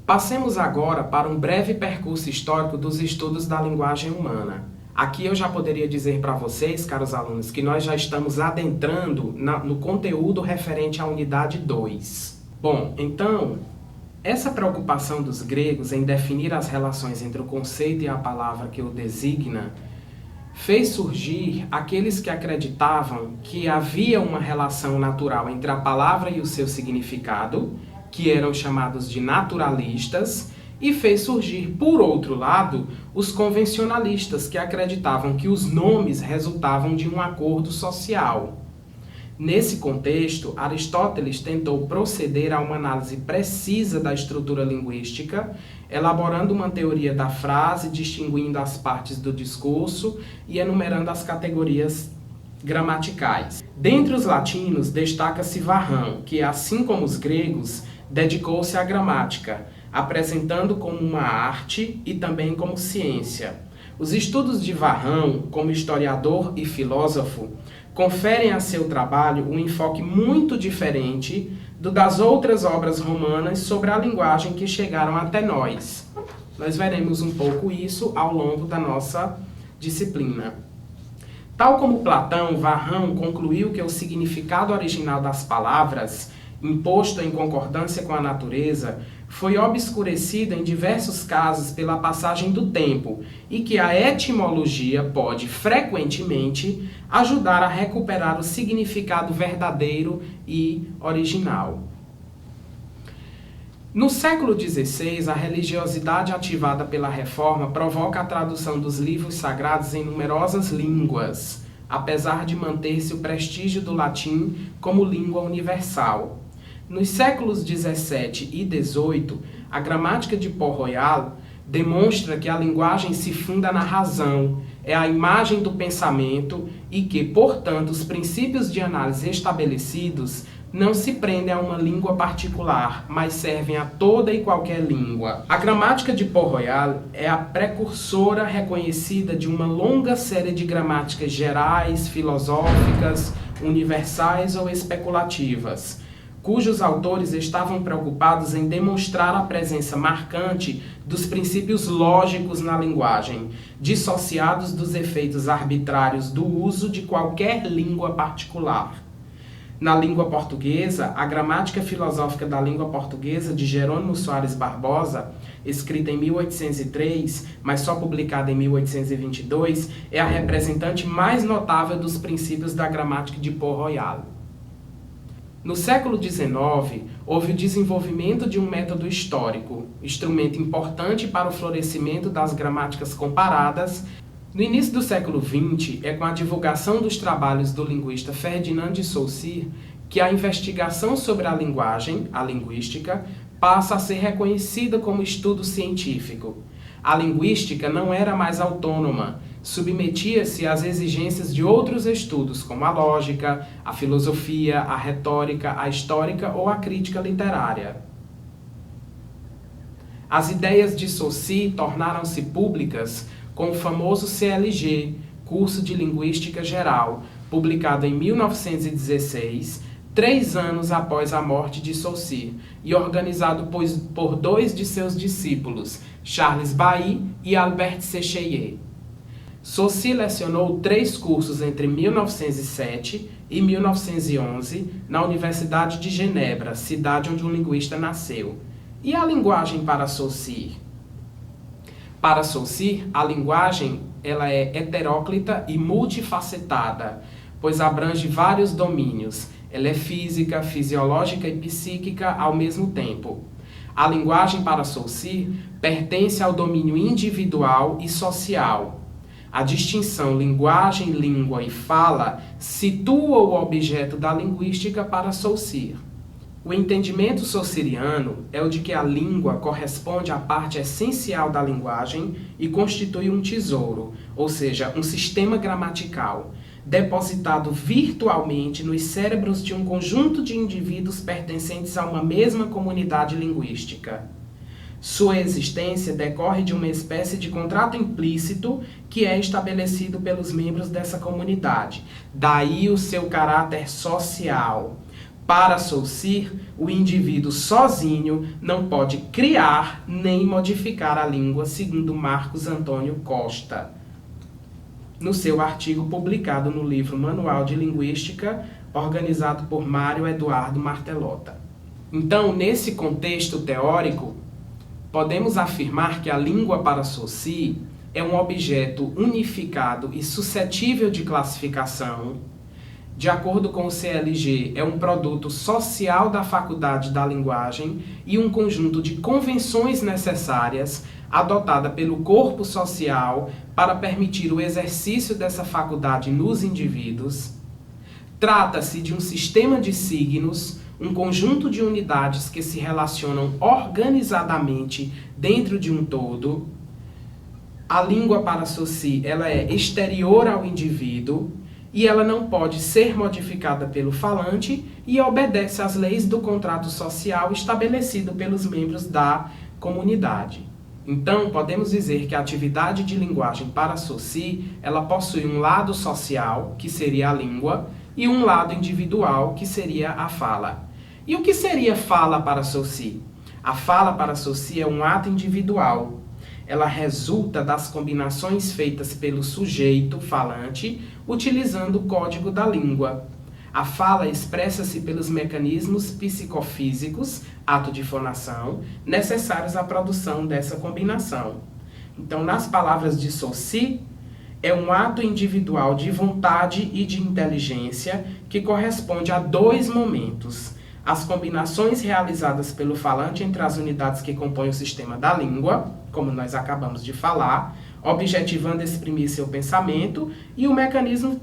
Passemos agora para um breve percurso histórico dos estudos da linguagem humana. Aqui eu já poderia dizer para vocês, caros alunos, que nós já estamos adentrando no conteúdo referente à unidade 2. Bom, então, essa preocupação dos gregos em definir as relações entre o conceito e a palavra que o designa fez surgir aqueles que acreditavam que havia uma relação natural entre a palavra e o seu significado, que eram chamados de naturalistas, e fez surgir, por outro lado, os convencionalistas, que acreditavam que os nomes resultavam de um acordo social. Nesse contexto, Aristóteles tentou proceder a uma análise precisa da estrutura linguística, elaborando uma teoria da frase, distinguindo as partes do discurso e enumerando as categorias gramaticais. Dentre os latinos, destaca-se Varrão, que, assim como os gregos, dedicou-se à gramática, apresentando como uma arte e também como ciência. Os estudos de Varrão, como historiador e filósofo, conferem a seu trabalho um enfoque muito diferente do das outras obras romanas sobre a linguagem que chegaram até nós. Nós veremos um pouco isso ao longo da nossa disciplina. Tal como Platão, Varrão concluiu que o significado original das palavras, imposto em concordância com a natureza, foi obscurecido em diversos casos pela passagem do tempo e que a etimologia pode, frequentemente, ajudar a recuperar o significado verdadeiro e original. No século XVI, a religiosidade ativada pela Reforma provoca a tradução dos livros sagrados em numerosas línguas, apesar de manter-se o prestígio do latim como língua universal. Nos séculos XVII e XVIII, a gramática de Port-Royal demonstra que a linguagem se funda na razão, é a imagem do pensamento e que, portanto, os princípios de análise estabelecidos não se prendem a uma língua particular, mas servem a toda e qualquer língua. A gramática de Port-Royal é a precursora reconhecida de uma longa série de gramáticas gerais, filosóficas, universais ou especulativas, cujos autores estavam preocupados em demonstrar a presença marcante dos princípios lógicos na linguagem, dissociados dos efeitos arbitrários do uso de qualquer língua particular. Na língua portuguesa, a Gramática Filosófica da Língua Portuguesa, de Jerônimo Soares Barbosa, escrita em 1803, mas só publicada em 1822, é a representante mais notável dos princípios da gramática de Port-Royal. No século XIX, houve o desenvolvimento de um método histórico, instrumento importante para o florescimento das gramáticas comparadas. No início do século XX, é com a divulgação dos trabalhos do linguista Ferdinand de Saussure que a investigação sobre a linguagem, a linguística, passa a ser reconhecida como estudo científico. A linguística não era mais autônoma, submetia-se às exigências de outros estudos, como a lógica, a filosofia, a retórica, a histórica ou a crítica literária. As ideias de Saussure tornaram-se públicas com o famoso CLG, Curso de Linguística Geral, publicado em 1916, 3 anos após a morte de Saussure, e organizado por 2 de seus discípulos, Charles Bailly e Albert Sécheyer. Saussure lecionou 3 cursos entre 1907 e 1911 na Universidade de Genebra, cidade onde o linguista nasceu. E a linguagem para Saussure? Para Saussure, a linguagem ela é heteróclita e multifacetada, pois abrange vários domínios. Ela é física, fisiológica e psíquica ao mesmo tempo. A linguagem para Saussure pertence ao domínio individual e social. A distinção linguagem, língua e fala situa o objeto da linguística para Saussure. O entendimento saussuriano é o de que a língua corresponde à parte essencial da linguagem e constitui um tesouro, ou seja, um sistema gramatical, depositado virtualmente nos cérebros de um conjunto de indivíduos pertencentes a uma mesma comunidade linguística. Sua existência decorre de uma espécie de contrato implícito que é estabelecido pelos membros dessa comunidade. Daí o seu caráter social. Para Saussure, o indivíduo sozinho não pode criar nem modificar a língua, segundo Marcos Antônio Costa, no seu artigo publicado no livro Manual de Linguística, organizado por Mário Eduardo Martelota. Então, nesse contexto teórico, podemos afirmar que a língua para Saussure é um objeto unificado e suscetível de classificação. De acordo com o CLG, é um produto social da faculdade da linguagem e um conjunto de convenções necessárias adotada pelo corpo social para permitir o exercício dessa faculdade nos indivíduos. Trata-se de um sistema de signos, um conjunto de unidades que se relacionam organizadamente dentro de um todo. A língua para Saussure, ela é exterior ao indivíduo e ela não pode ser modificada pelo falante e obedece às leis do contrato social estabelecido pelos membros da comunidade. Então, podemos dizer que a atividade de linguagem para Saussure, ela possui um lado social, que seria a língua, e um lado individual, que seria a fala. E o que seria fala para Saussure? A fala para Saussure é um ato individual. Ela resulta das combinações feitas pelo sujeito falante, utilizando o código da língua. A fala expressa-se pelos mecanismos psicofísicos, ato de fonação, necessários à produção dessa combinação. Então, nas palavras de Saussure, é um ato individual de vontade e de inteligência que corresponde a dois momentos: as combinações realizadas pelo falante entre as unidades que compõem o sistema da língua, como nós acabamos de falar, objetivando exprimir seu pensamento, e o mecanismo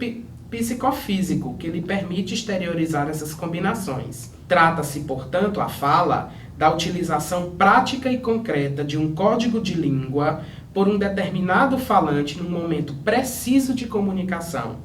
psicofísico, que lhe permite exteriorizar essas combinações. Trata-se, portanto, a fala da utilização prática e concreta de um código de língua por um determinado falante num momento preciso de comunicação.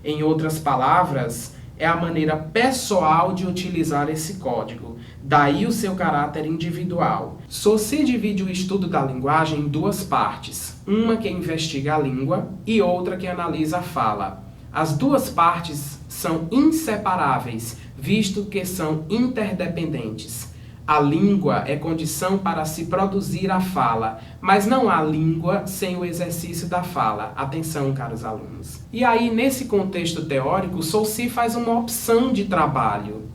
Em outras palavras, é a maneira pessoal de utilizar esse código, daí o seu caráter individual. Saussure divide o estudo da linguagem em duas partes, uma que investiga a língua e outra que analisa a fala. As duas partes são inseparáveis, visto que são interdependentes. A língua é condição para se produzir a fala, mas não há língua sem o exercício da fala. Atenção, caros alunos. E aí, nesse contexto teórico, Saussure faz uma opção de trabalho.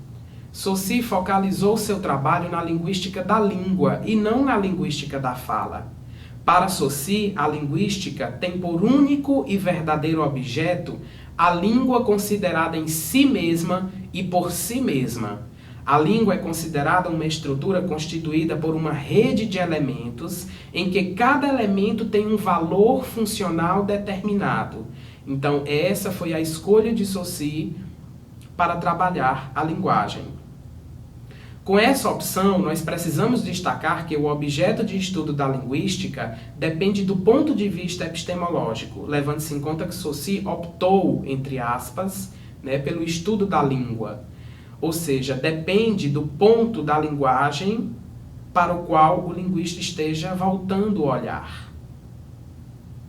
Saussure focalizou seu trabalho na linguística da língua e não na linguística da fala. Para Saussure, a linguística tem por único e verdadeiro objeto a língua considerada em si mesma e por si mesma. A língua é considerada uma estrutura constituída por uma rede de elementos em que cada elemento tem um valor funcional determinado. Então, essa foi a escolha de Saussure para trabalhar a linguagem. Com essa opção, nós precisamos destacar que o objeto de estudo da linguística depende do ponto de vista epistemológico, levando-se em conta que Saussure optou, entre aspas, pelo estudo da língua. Ou seja, depende do ponto da linguagem para o qual o linguista esteja voltando o olhar.